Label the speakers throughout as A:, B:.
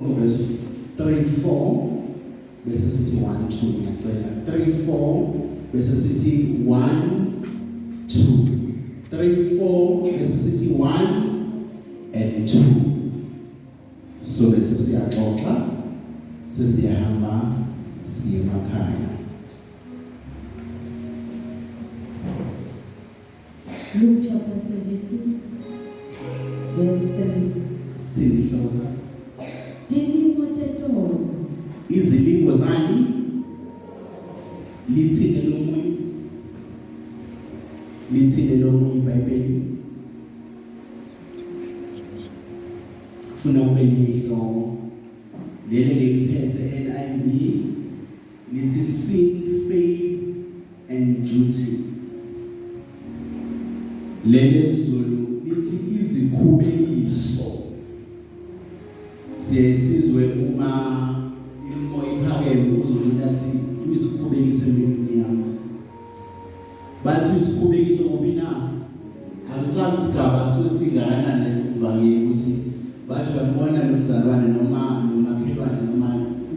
A: verse 3-4 bese sithi 1-2 ngiyacela 3-4 bese sithi 1-2 3-4 bese sithi 1 and 2 so bese siyaxoxa sesiyahamba siye emakhaya.
B: Luke chapter 17 verse 3.
A: Sithihloza
B: Dilimo tetolo
A: izilingo zani lithini lomunye iBhayibheli funa ube nehlobo leli liphethe NIV lithi sin, faith and duty. Leli Zulu lithi izikhubekiso. Siyasizwe uma ilimoya iphakeme uzoluna athi uyisikhubekise empilweni yami. Bathi uyisikhubekise ngoba na akusazi isigaba sosingakanani lesivangeli ukuthi bathi uyabona nomzalwane noma nomakhelwane noma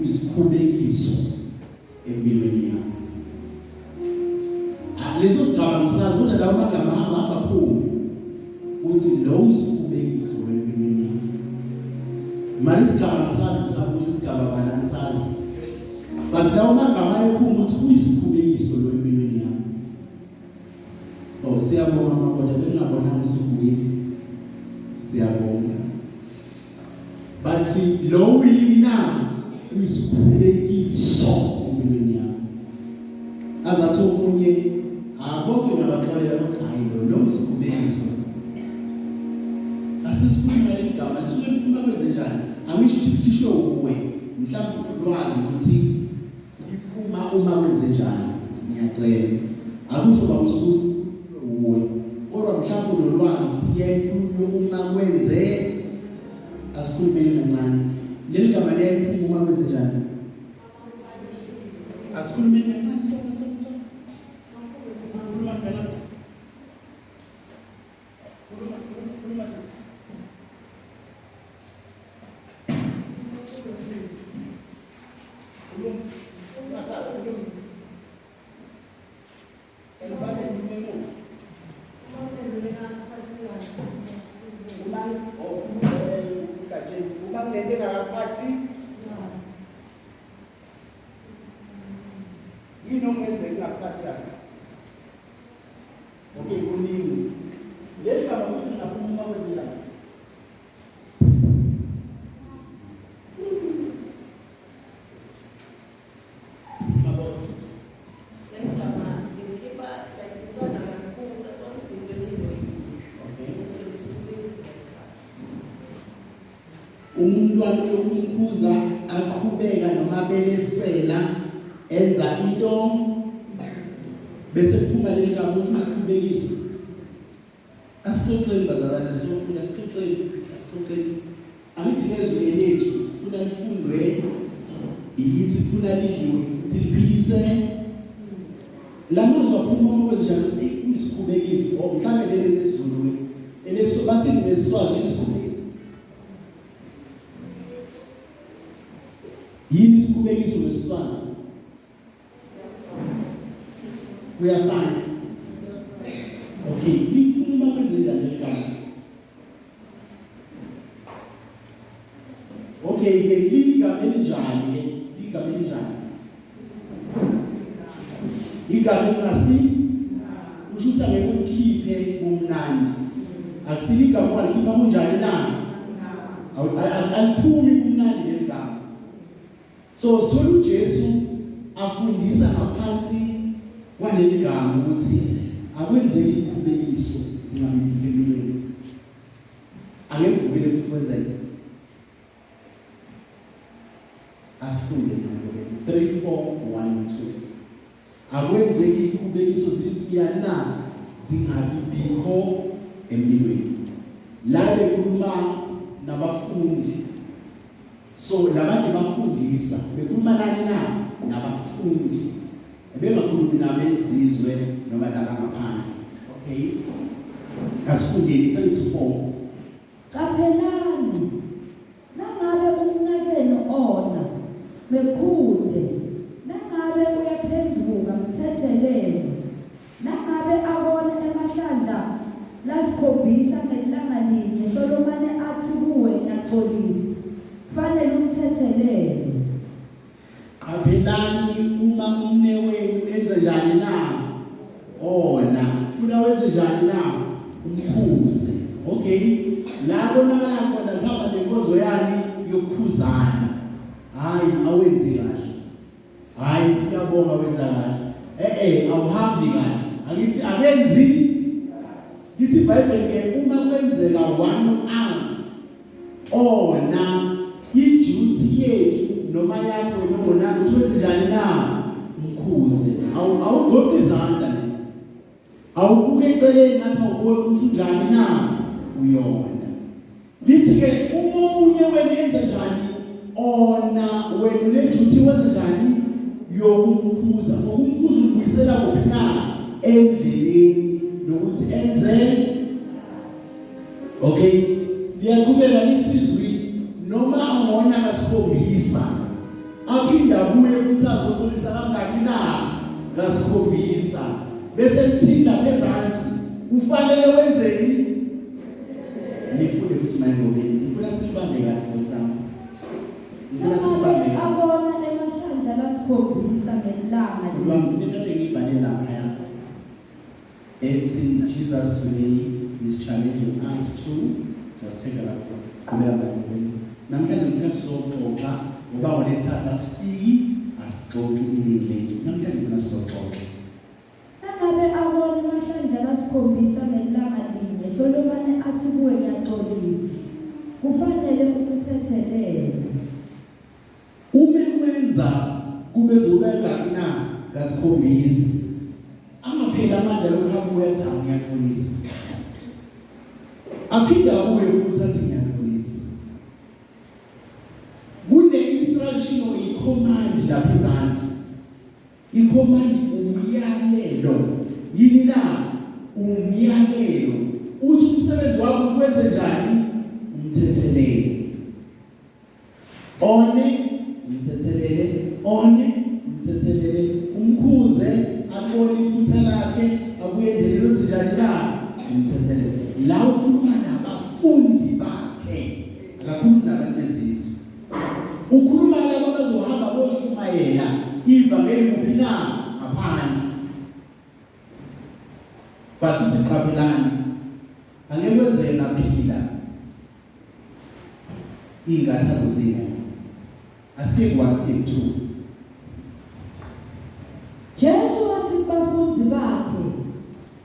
A: uyisikhubekiso empilweni yami. Leso sigaba ngisazi kodwa lawo magama ahamba phuma ukuthi lo uyisikhubekiso empilweni yami. Manje isigaba ngisazi sabuza isigaba bana ngisazi. Basi lawo magama ayephuma ukuthi uyisikhubekiso lo empilweni yami. Oh siyabonga madoda bengabona usubuye. Siyabonga. Bathi lo yini na uyisikhubekiso empilweni yami. Azathi omunye abonke ngabaxolela ukuthi hayi lo uyisikhubekiso. Asisikhuluma igama lisuke liphuma kwenze njani? Angisho ukuthi likhishwe kuwe. Mhlawumbe ulwazi ukuthi liphuma uma kwenze njani. Ngiyacela. Akusho bakusibuza uwe. Kodwa mhlawumbe ulolwazi siyayikhuluma uma kwenze asikhulumeni kancane. Leli gama liyayiphuma uma kwenze njani? Asikhulumeni kancane so. Khuluma ngala. Khuluma okay, kuningi. Leli gama ukuthi lingaphuma kwenze njani? Umuntu yokumkhuza aqhubeka noma belesela enza into bese kuphuma leli gama ukuthi usikhubekise. Asixoxeni bazalwane sofuna asixoxeni. Angithi lezwe lethu funa lifundwe yithi funa lidliwe ukuthi liphilise. Lamazwi aphuma uma kwenza ukuthi usikhubekise or mhlambe leli lesizulu eleso bathi ngesizwazi isikhubekise. Yini isikhubekiso ngesizwazi? Uyafana. Okay, likhuluma kwenze njani igama? Okay, ke igama elinjani? Igama engasi usho ngeke ukhiphe kumnandi. Akusilika ngoba likhipha kunjani na? Aliphumi kumnandi leli gama. So sithola uJesu afundisa ngaphansi kwaleli gama ukuthi akwenzeki ikhubekiso zingabibikho empilweni. Angekuvukele futhi kwenzeke. Asifunde ngakho 3-4 1-2. Akwenzeki ikhubekiso ziyana zingabibikho empilweni. La bekhuluma nabafundi. So labantu bafundisa bekhuluma nani na nabafundi. Bengakhulumi nabezizwe noma labangaphandle. Okay. Asifundeni 3-4.
B: Qaphelani. Nangabe umnake mekhude nangabe uyaphenduka mthethelele nangabe abona emahlandla lasikhombisa ngelanga linye Solomon athi kuwe ngiyaxolisa kufanele umthethelele
A: Qaphelani uma umnewenu enze njani na ona ufuna wenze njani na umkhuze okay la bonakala khona ngapha lenkonzo yani yokukhuzana hayi awenzi kahle hayi siyabonga wenza kahle awuhambi kahle akithi akenzi lithi iBhayibheli ke uma kwenzeka one of us ona iduty yethu noma yakho noma ukuthi wenze njani na umkhuze awugobhe izandla awubuke eceleni ngathi awubona ukuthi unjani na uyona lithi ke uma omunye wena enza njani ona wena leduty wenza njani yokumkhuza ukumkhuza ubuyisela kuphi na endleleni nokuthi enze okay liyaqhubeka lisizwi noma angona kasikhombisa aphinda kuye futhi azoxolisa kangaki na kasikhombisa bese lithinda phezansi kufanele wenzeni nifunde ukuthi mayengobeni nifuna silibambe kahle ngosami nifuna silibambe
B: abona emahlandla lasikhombisa ngelanga
A: nginto engiyibhale lapha it's in Jesus way is challenging us to just take a look qhubeka ngokweni namhlanje ngifuna sizoxoxa ngoba ngolesithathu asifiki asixoxe iningi lethu namhlanje ngifuna sizoxoxa
B: nangabe abona emahlandla lasikhombisa ngelanga linye Solomon athi kuwe ngiyaxolisa kufanele umthethelele
A: uma kwenza kube zokangaki na kasikhombisa amaphela amandla lokuhamba uyathi ngiyaxolisa aphinda kuye futhi athi ngiyaxolisa kune instruction or i-command lapha ezansi i-command umyalelo yini na umyalelo uthi umsebenzi wakho ukuthi wenze njani umthethelele umthethelele umkhuze abone iphutha lakhe abuye endelelo sinjani na umthethelele la ukhuluma nabafundi bakhe kakhulu nabantu bezizwe ukhuluma labo abazohamba boshumayela ivangeli kuphi na aphandle bathi siqaphelani angeke kwenzeke naphila ingathabo zenu asikwathi mthu
B: Jesu wathi kubafundi bakhe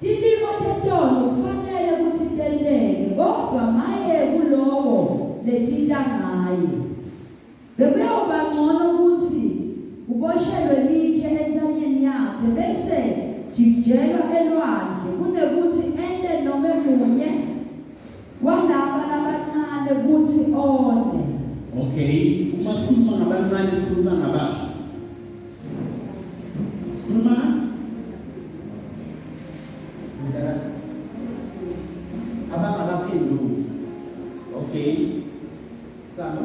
B: tilimo tentono kufanele ukuthi tenteke kodwa maye kulowo letita ngaye bekuyoba ngcono ukuthi uboshelwe litshe ensanyeni yakhe bese jikelwa elwandle kunekuthi ende noma munye walaba labancane ukuthi one
A: okay uma sikhuluma ngabancane sikhuluma ngabaphi sikhuluma abangakaphenduki okay sama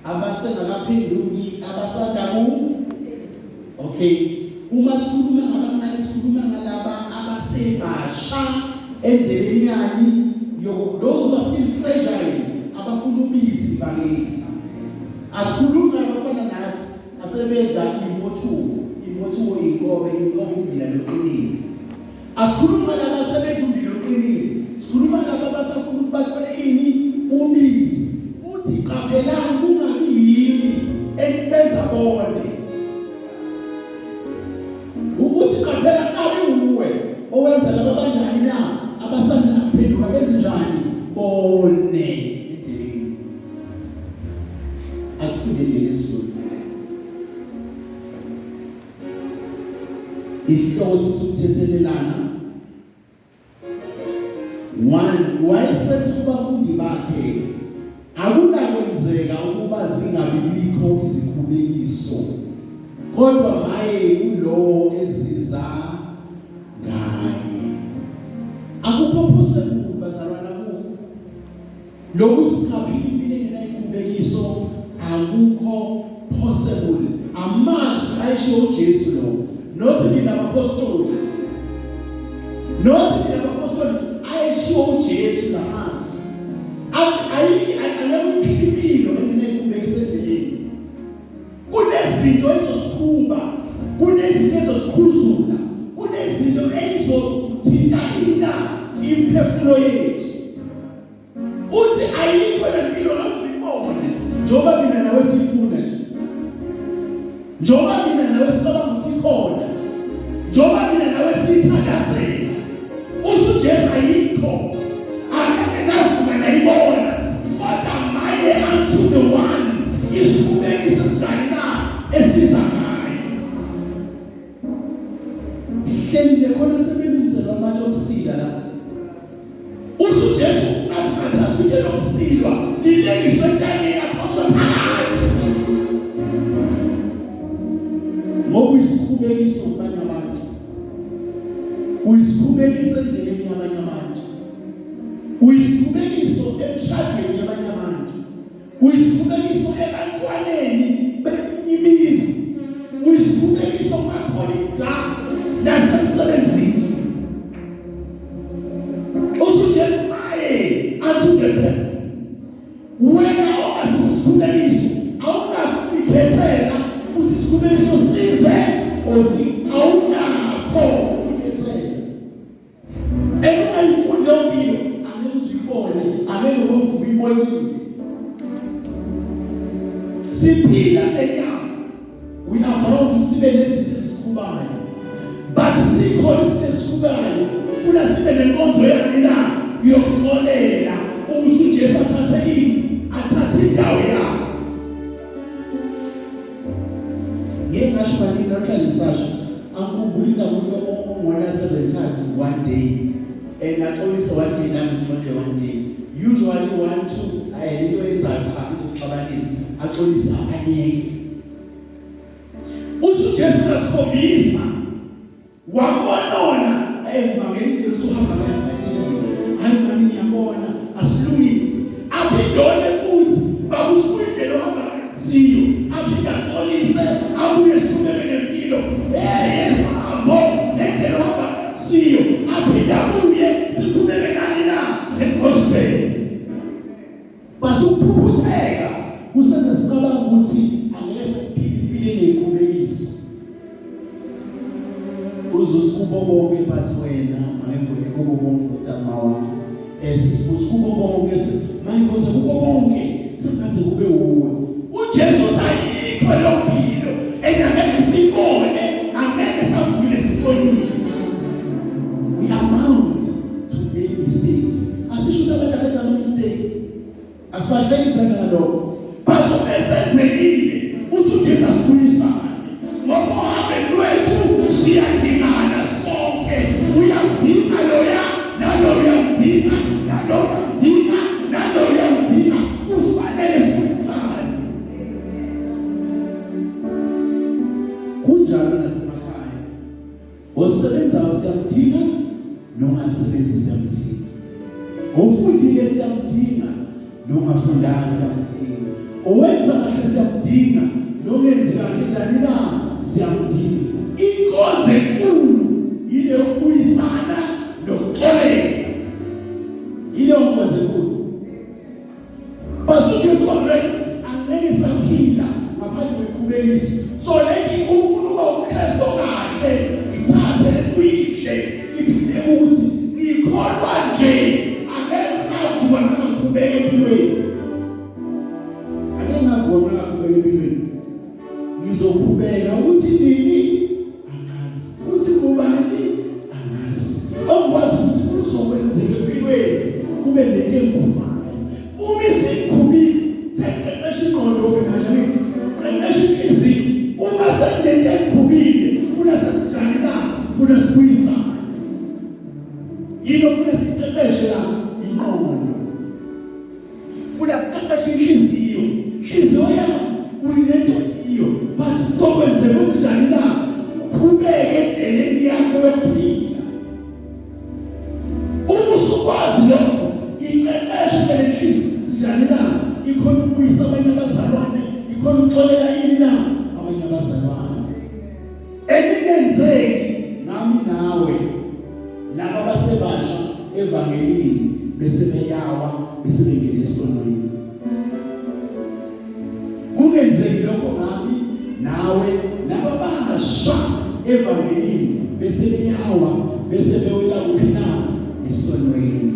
A: abasengakaphenduki abasanda okay uma sikhuluma ngabancane sikhuluma ngalaba abasebasha endleleni yani those who are still fragile abafuna ubisi ivangeli asikhulumi ngabafana nathi asebedla imothuko inkobe umbila loqinile asikhulumi ngalaba asebedla umbila loqinile sikhuluma ngalaba abasafuna ukuthi bathole ini ubisi uthi qaphelani kungabi yini enibenza bone ukuthi qaphela kabi uwe owenza laba kanjani na abasanda kuphenduka benze njani bone endleleni asikhulele lesizwe ihloko sithi ukuthethelelana one wayesethi kubafundi bakhe akunakwenzeka ukuba zingabi bikho izikhubekiso kodwa maye kulowo eziza ngaye akukho possible bazalwana ku lokuthi singaphili impilo engenayikhubekiso yenkubekiso akukho possible. Amazwi ayisho uJesu lo. Not in abapostoli. Not in abapostoli ayisho uJesu lamazwi. Angeke uphilipilo enginekubekise endleleni. Kunezinto ezosikhumba, kunezinto ezosikhuzula, kunezinto ezothinta imphefumulo yethu. Uthi ayikho lempilo lamfibone njoba mina nawe sifuna nje. Njoba mina nawe sicabanga ukuthi khona. Njoba mina nawe sithandazela. Uthi Jesu ayikho. Akake navuka nayibona. Kodwa maye unto the one isikhubekisa sidani na esiza ngayo. Sihleli nje khona sebelungiselwa manje okusila la. Uthi Jesu asikhathi asithe lokusilwa lilengiswe entanyeni aphoswe phansi. Ngoba isikhubekiso kubanye abantu. Uyisikhubekiso endleleni yabanye abantu. Uyisikhubekiso emshadweni yabanye abantu. Uyisikhubekiso ebantwaneni benyimizi. Uyisikhubekiso kumakholegi akho nasemsebenzini. Usujesu maye unto the death. Wena ongasisikhubekiso awunakuyikhethela ukuthi isikhubekiso size awunakho ukuyikhethela. Ungayifunda impilo angeke usibone, angeke uyibonile. Siphila enyama. We are bound to sibe nezinto ezikhubayo. But sikhona izinto ezikhubayo. Funa sibe nenkonzo yakhe na yokuxolela ukuthi uJesu athathe ini, athathe indawo yakhe. Ngeke ngasho manje namhlanje ngisasho angikhumbuli ndamuntu ongona 7 times one day. Ngaxolisa one day nami one day. Usually 1 2 ayinto eyenzayo cha izoxabanisa axolisa ayeke. Uthi uJesu asikhombisa wabonona ngakeni usuhamba kansini. Hayi mani ngiyabona asilungise. Aphindone futhi bakusibuyele lo hamba kansini. Aphinda axolise abuye siqhubeke nempilo. Yesabo nendlela hamba kansini. Aphinda abuye siqhubeke nani na egospel. Basukuphutheka kusenza sicabanga ukuthi angeke iphile nekubekiso. Uzosikubo bonke bathi wena mayengole kubo bonke usamawa. Sisikubo bonke mayengose kubo bonke singaze kube uwe. uJesu ayikho lompilo engeke sibone, angeke savule sihloniphe. We are bound to make mistakes. Asisho abantu abenza mistakes. Asibahleki izandla lokho. Bazobesenzekile uthi uJesu asibuyisane. Ngoba uhambe lwethu siyadingana sonke. Uyamdinga loya, nalo uyamdinga, nalo uyamdinga, nalo uyamdinga. Kufanele sibuyisane. Kunjalo nasemakhaya. Osebenzayo siyamdinga, nongasebenzi siyamdinga. Ofundile siyamdinga, nongafundanga siyamdinga. Owenza kahle siyamdinga, nongenzi kahle njani na siyamdinga. Inkonzo enkulu ile ukuyisana nokuxolela. Ile inkonzo enkulu. Basuthi uSomreki angeke saphila ngaphandle kwekhubekiso. So leki ukufuna uba uKristu kahle ithathe kuyihle iphile ukuthi ngikholwa nje angeke avuka ngakubeka empilweni. Angeke ngavuma ngakubeka empilweni. Ngizokubeka ukuthi nini angazi, ukuthi kubani angazi. Okwazi ukuthi kuzokwenzeka empilweni kube lento enkhubayo. Uma isikhubile seqeqesha ingqondo ngasho qeqesha inhliziyo. Uma sekulento ekhubile funa sesidlane la funa sibuyisane. Yilo funa siqeqeshe la ingqondo. Funa siqeqeshe inhliziyo. Inhliziyo yakho uyilento iyo. Bathi sokwenzeka ukuthi njani la uqhubeke endleleni yakho yokuphila. Uma usukwazi lokho iqeqeshe lenhliziyo njani na ikhona ukuyisa kungenzeki nami nawe laba basebasha evangelini bese beyawa bese bengena esonweni. Kungenzeki lokho nami nawe laba basha evangelini bese beyawa bese bewela kuphi na esonweni.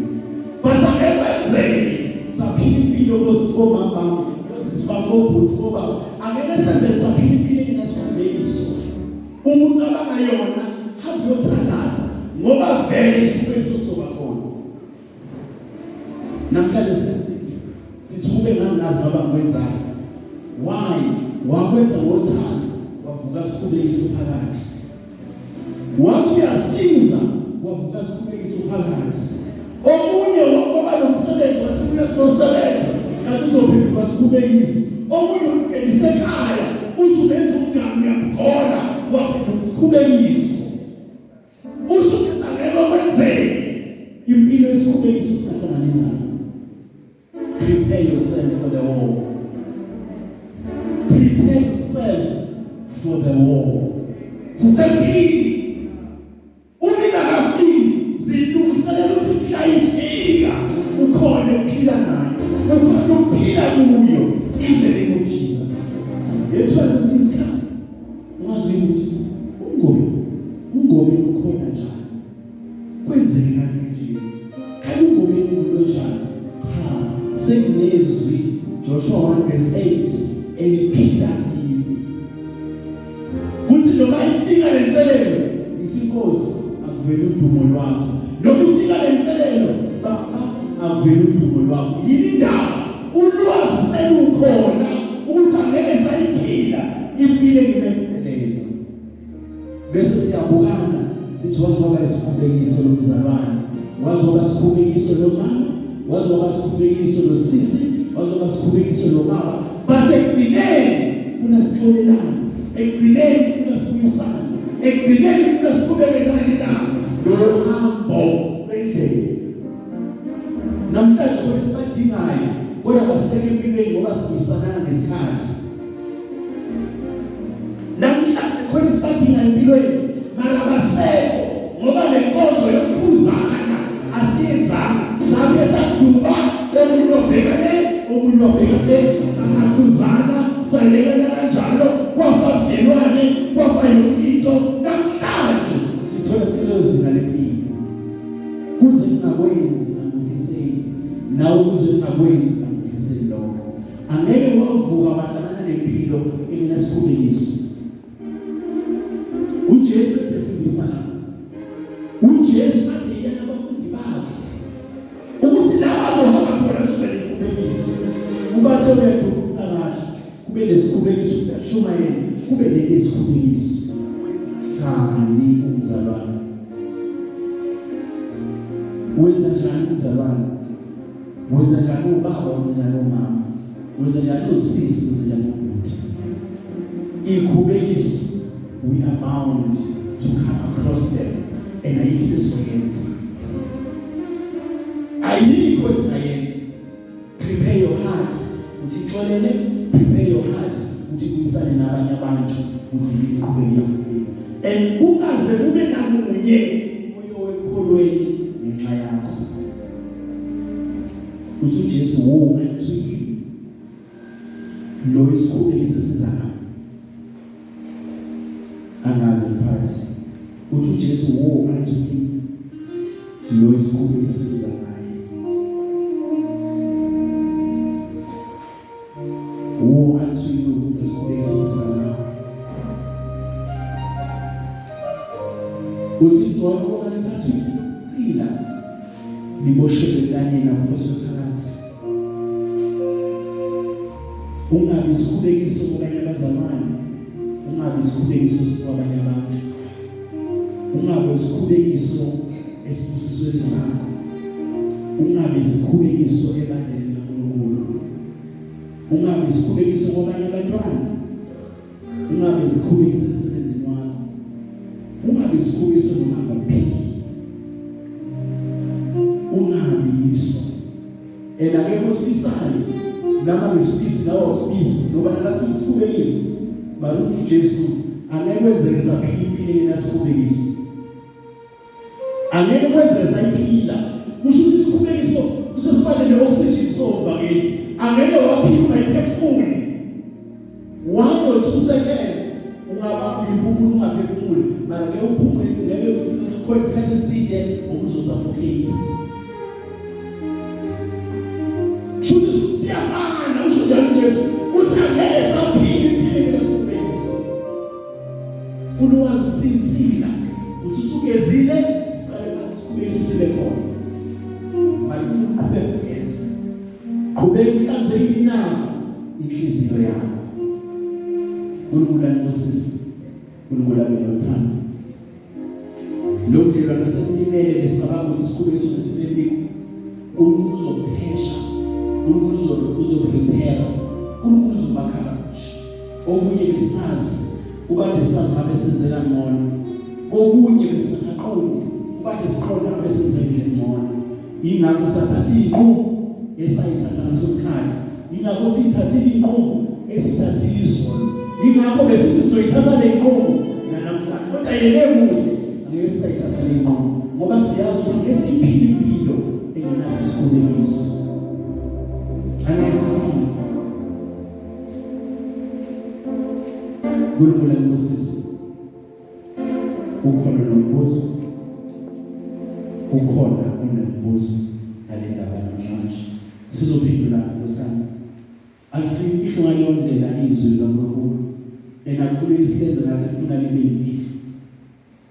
A: Base akwenzeki saphila impilo kosibomama sifakobhuti ngoba angeke senze saphila impilo engasikhumbeliso. Umuntu abangayona hambe yothandaza ngoba vele isipheso soba khona. Namhlanje sithube ngangazi baba ngwenzayo. Why? Wakwenza ngothando wavuka sikhumbeliso phakathi. Wathi uyasiza wavuka sikhumbeliso phakathi. Omunye wakoba nomsebenzi wathi uyasosebenza kanti uzophinda kwasikhumbeliso. Omunye uphelisekhaya usubenza umngane uyamkhola waphinda ukusikhumbeliso. Usukenza ngeke kwenzeke impilo yesikhumbeliso singahlangani nayo. Prepare yourself for the war. Prepare yourself for the war. Sisempili uningakafiki zilungiselela ukuthi ayifika ukhona ukuphila nayo, ukhona ukuphila kuyo in the name of Jesus. Ethwala isikhathi ungazi ukuthi ungobe ukhona njani kwenzeke kanje kanti ungobe umuntu njani cha sekunezwi Joshua 1:8 eliphila kimi kuthi noma ifika lenselelo isinkosi akuvela udumo lwakho noma ifika lenselelo baba akuvela udumo lwakho. Yini indaba ulwazi selukhona ukuthi angeke sayiphila impilo engenselelo. Bese siyabukana sithi wazoba isikhubekiso lomzalwane, wazoba isikhubekiso lomama, wazoba isikhubekiso losisi, wazoba isikhubekiso lobaba. But ekugcineni funa sixolelane, ekugcineni funa sibuyisane, ekugcineni funa siqhubekane lo hambo lwendlela. Namhlanje kodwa sibadingayo kodwa baseke empilweni ngoba sibuyisana ngesikhathi. Namhlanje kodwa sibadingayo empilweni mara baseke ngoba le nkonzo yokukhuzana asiyenzanga. Sabe sakuduba omunye obheka le omunye obheka le amakhuzana sayelekana kanjalo kwafa budlelwane kwafa yonke into. Namhlanje sithola silozinga lempilo kuze ngakwenzi ngakufiseni nawe kuze ngakwenzi ngakufiseni lokho. Angeke wavuka badlana nempilo engenasikhumbuliso. uJesu efundisa uJesu ade yena abafundi bakhe ukuthi laba bazohamba khona sobele ikhumbeliso ubathe uyadukisa kahle kube lesikhumbeliso uyashumayela kube lesikhumbeliso. Thani umzalwane wenza njani umzalwane, wenza njani ubaba, wenza njani umama, wenza njani usisi, wenza njani ubhuti. Ikhumbeliso we are bound to come across them and ayikho esiyenza, ayikho esiyenza. Prepare your heart uthi xolele, prepare your heart uthi kuyisane nabanye abantu uzile iqhubeke. And ungaze ube namunye moyo wekholweni ngenxa yakho. Uthi uJesu wo unto lo isikhubeliso sizana angazi phakathi. Uthi uJesu wo unto lo isikhubeliso sizana. Woe unto you, this place is alive. Uthixo wakho sila liboshelelane nakuso phakathi. Ungabi isikhubekiso kubanye abazalwane, ungabi isikhubekiso kwabanye abantu, ungabi isikhubekiso esibusisweni sakho, ungabi isikhubekiso ebandleni laNkulunkulu. Ungabe isikhubekiso kwabanye abantwana, ungabe isikhubekiso emsebenzini wakho, ungabe isikhubekiso noma ngaphi, ungabe iso. Akekho osibisayo noma ngesibisi nawo osibisi ngoba nathi isikhubekiso baruthi uJesu angeke kwenzeke saphila empilweni nasikubekisi angeke kwenze sayiphila kusho ukuthi isikhubekiso kusesifane ne-oxygen sobhakeni angeke waphila ungayiphefumuli 1 or 2 seconds ungaba umuntu ungaphefumuli mara ngeke uphumule ngeke khona isikhathi eside ukuzosuffocate shuthi siyafana usho njalo Jesu uthi angeke saphila impilo lesikubekisi funa wazi ukuthi insila uthi usugezile siqale phansi isikubekisi sibe khona mara ufuna uqhubeka ugeza qhubeka uhlanzekile na inhliziyo yakho uNkulunkulu anosisi uNkulunkulu anothando lokho lelo sesimele lesicabanga ukuthi sikhubekise ukuthi uNkulunkulu uzophesha uNkulunkulu uzoprepare uNkulunkulu uzobakhala okunye besazi ubade sazi ngabe senzeka ngcono okunye besingaqondi ubade siqonda ngabe senzeka ngcono ingakho sathatha izinqumo esayithatha ngaso sikhathi ingakho sithathile inqumo esithathile izolo ingakho besithi sizoyithatha le nqumo namhlanje kodwa yena emuhle angeke sayithatha le nqumo ngoba siyazi ukuthi ngesiphila impilo engenaso isikhubekiso angesiphila uNkulunkulu anosisi ukhona nombuzo ukhona unombuzo ngale ndaba namhlanje sizophendula ngosana akusifihlo ngaleyo ndlela izwi likaNkulunkulu enakufuna isilenze ngathi lifuna libe yimfihlo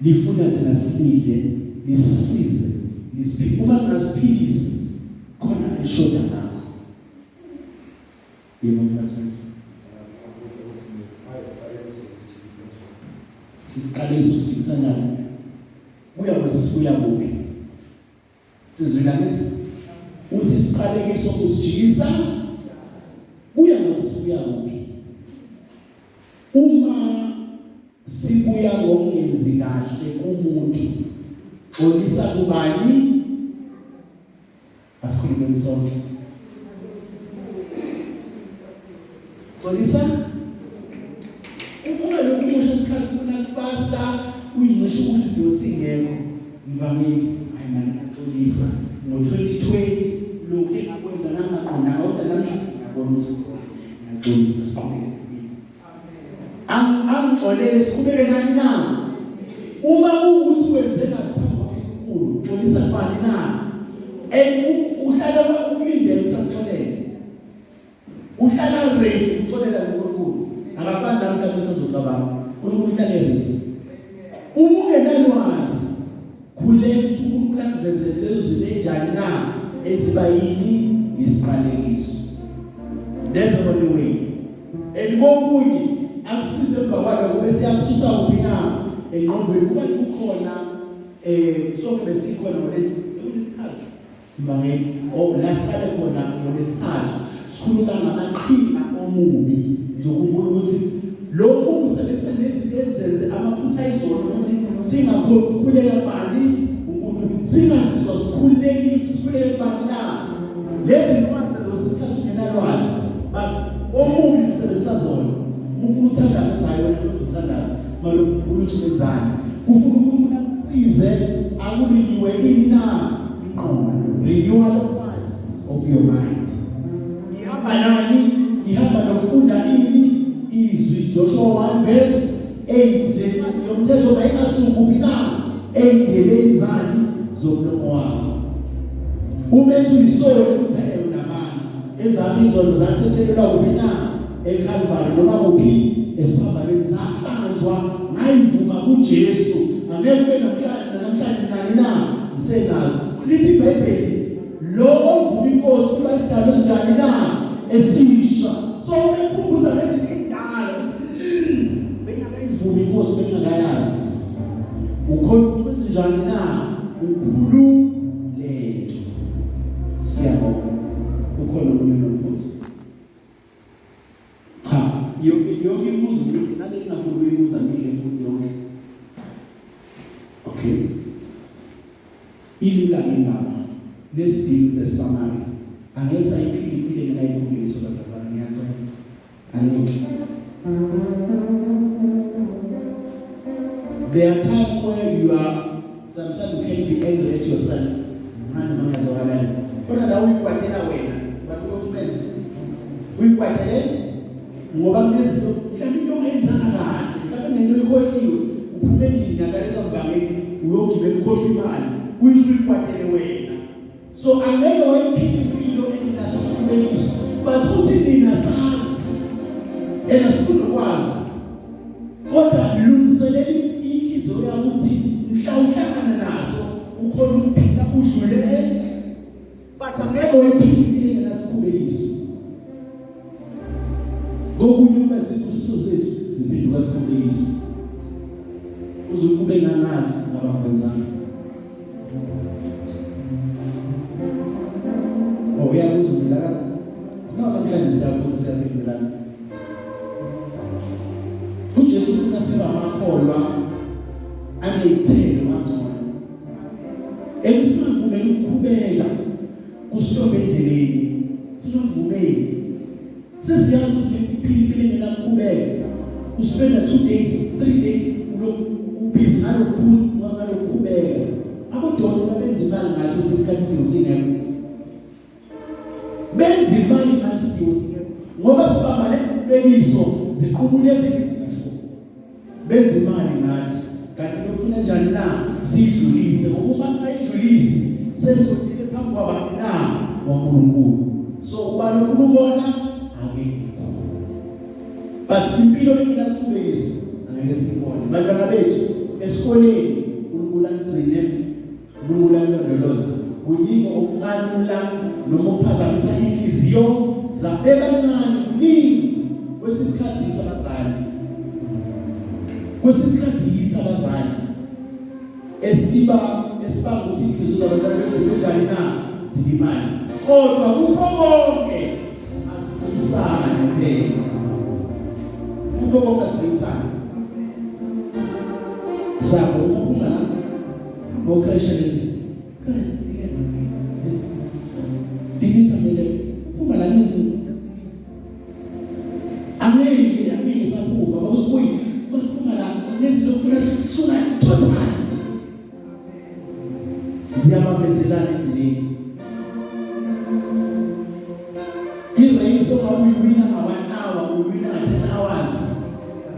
A: lifuna thina sibike lisisize lisiphile uma ngasiphilisi khona eshoda nakho yebo mfowethu isiqalekiso sithikisanayo buya kwathi sibuya kuphi sizwela ngithi uthi isiqalekiso kusijikisa buya kwathi sibuya kuphi uma sibuya ngokungenzi kahle kumuntu xolisa kubani asikhulume sonke xolisa uma lokumusha isikhathi kuna fasta uyincisha ukuthi siyosingeko ngivamile ayimani axolisa ngo2020 lokho engakwenza nangaqonda kodwa namhlanje ngiyabona ukuthi ngaxolisa angixolele siqhubeke nani na uma ukuthi wenzeka kakhulu xolisa kubani na uhlala ukulindele ukuthi akuxolele uhlala ready ukuxolela uNkulunkulu akafani namhlanje sezocabanga uNkulunkulu uhlale ready uma ungenalwazi khuleka ukuthi uNkulunkulu akuvezele lezo zinto enjani na eziba yini isiqalekiso that's the only way enikokunye akusize emva kwalo kube siyakususa kuphi na engqondweni kuba kukhona sonke besikhona ngolesithathu mbangeni lasiqale khona ngolesithathu sikhuluma ngamaqhinga omubi njengokukhulu ukuthi lokhu kusebenza nezinto ezenze amaphutha izolo ukuthi singakhona ukukhuleka bani uNkulunkulu singazizwa sikhulekile ukuthi sikhuleke bani na lezi ncwadi zesikhathi ungenalwazi basi omubi kusebenzisa zona ufuna ukuthandaza ngayo wena uzothandaza malo ukuthi wenzani ufuna uNkulunkulu akusize akuliniwe ini na ingqondo renewal of your mind ihamba nani ihamba nokufunda ini izwi Joshua 1 verse 8 le yomthetho bayingasukubi na endebeni zani zomlomo wakho umenze isolo ukuthele unamanga ezami izolo zathethelelwa kuphi na eCalvary noma kuphi esiphambalweni zahlanzwa ngayivuma kuJesu angeke kube namhlanje nani na msenazo lithi iBhayibheli lo ovuma inkosi kuba isidalo esinjani na esisha so umekhumbuza lezi indala bengakayivumi inkosi bengakayazi ukhona ukuthi njani na ukhulu lethu siyabonga ukhona umuntu nombuzo cha yonke imibuzo nale ngafuna ukuyibuza ngihle futhi yonke okay ilula ngingaba let's deal with the summary angeke sayiphile ngenayikhuliso bazalwane ngiyacela ayike there be angry at yourself. Manje mangazwakala. Kodwa la uyikwatela wena, bakulokumeza. Uyikwatele ngoba kunezinto mhlawumbe into ongayenzanga kahle, mhlawumbe nento ikhohliwe, uphume endlini yakalisa mgameni, uyogibela ukhohlwe imali, uyikwatele wena. So angeke wayiphile impilo engenaso isiqhubeko, but uthi nina sazi. Ena sikukwazi. Kodwa lungiselele inhliziyo yakho ukuthi mhla uhlangana naso ukhona ukuphila udlule but angeke wayiphile impilo engenaso isiqhubeko. Ngokunye kuba zibusiso zethu ziphinduka isiqhubeko. Uzukube nganazi ngabakwenzana. Uyabuza umlakazi. Noma mhlawumbe siyabuza siyaphendulana. uJesu ufuna sibe amakholwa anezithelo angcono. Emisivumela ukukhubeka kusithobe endleleni. Singavumeli. Sesiyazi ukuthi impilo engenakukhubeka. Uspenda 2 days, 3 days ubhizi ngalokukhubeka. Abodokotela benza imali ngathi usesikhathi singekho. Benza imali ngathi singekho. Ngoba sibamba lekubekiso ziqhubule izifo. Benza imali ngathi kanti lokufuna njani na sidlulise ngoba sayidlulise sesizodile phambi kwabantu na ngoNkulunkulu. So ubani ufuna ukubona angekho. But impilo engenasiqhubeko angeke sibone. Bantwana bethu esikoleni uNkulunkulu angcine, uNkulunkulu alondoloze. Kunike okucalula noma ukuphazamisa inhliziyo zabebancane kuningi kwesisikhathi sabazali. Kwesisikhathi sabazali esiba ukuthi inhliziyo zabantwana bethu njani na zibimali. Kodwa kukho konke asifundisane phela. Kukho konke asifundisane. Sabo ukuphuma la ngokresha lezi. Dinisa mele uma la nezi angeke sabuka bawusibuyi basiphuma la nezi lokufuna shuna total ziyabambezelana endleleni. Irace ongabuyiwina nga-1 hour uyiwina nga-10 hours.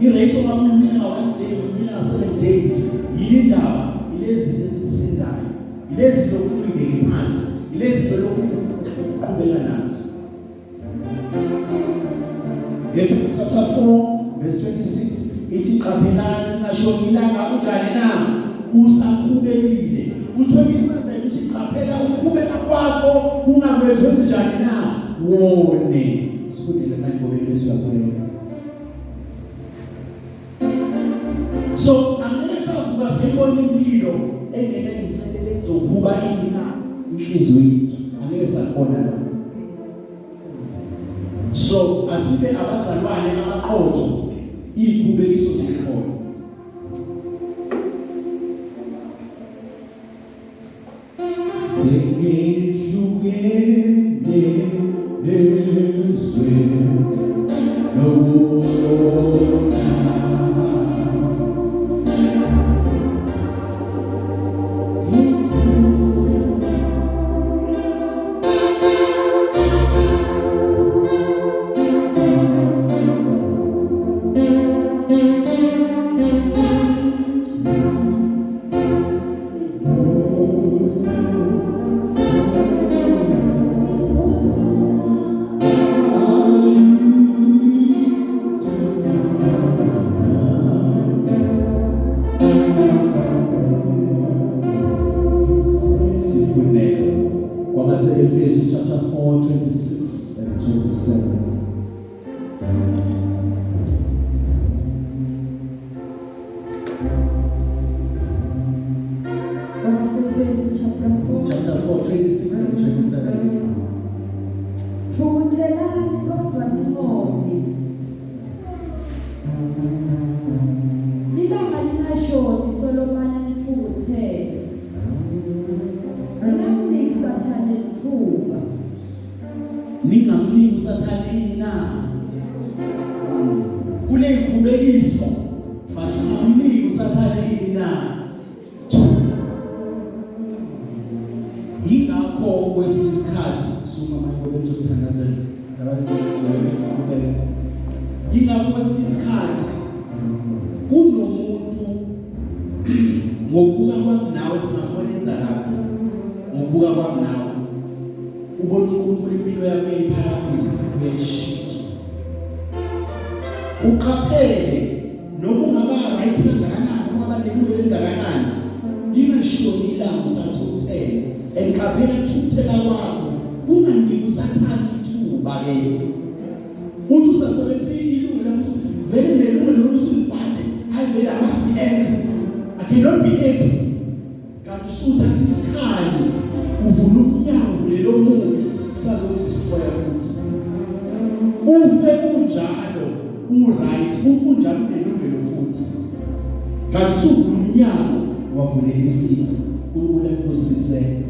A: Irace ongabuyiwina nga-1 day uyiwina nga-7 days. Yini indaba? Ilezi ezisindayo, ilezi lokubeke phansi, ilezi lokuqhubeka nazo. Leviticus chapter 4 verse 26 ithi qaphelani ngashoni ilanga unjani na usaqhubekile. U27 uthi qaphela ukuqhubeka kwakho ungakwezwe njani na wone. Sikudile manje ngoba Yesu yakholeka. So angesavuka sibona impilo engena inselele zokuba inhliziyo yethu angeke sakona la. So asibe abazalwane abaqotho iqhubekiso zikhona. Ephesians chapter 4, 26 and 27. Chapter 4, 26 and 27.
B: Futhelani kodwa ningoni. Lilanga lingashoni Solomon nithukuthele. Ningamniki Sathane ithuba.
A: Ningamniki uSathane na. Kule iqhubekiso bathi ningamniki uSathane na. kusuma manje ngoba bezosithandazela labantu ingakho kwesinye isikhathi kunomuntu ngokubuka kwami nawe singafuna enza lapho ngokubuka kwami nawe ubona uNkulunkulu impilo yakho eyiphakamisa uyayishintsha uqaphele noma ungaba right kangakanani noma balekile kangakanani lingashiwo ilanga usathukuthela eliqaphela ukuthukuthela kwakho unganiki usathanda ithuba ke uthi usasebenzisa ilungu lakho vele nelungu lokuthi ngibhade I must be angry I cannot be happy kanti usuthatha isikhathi uvula umnyango uvulele omuntu sazokusifoya futhi ufe kunjalo uright ufunjalo nelungelo futhi kanti usuvula umnyango wavulela isithi uNkulunkulu akusise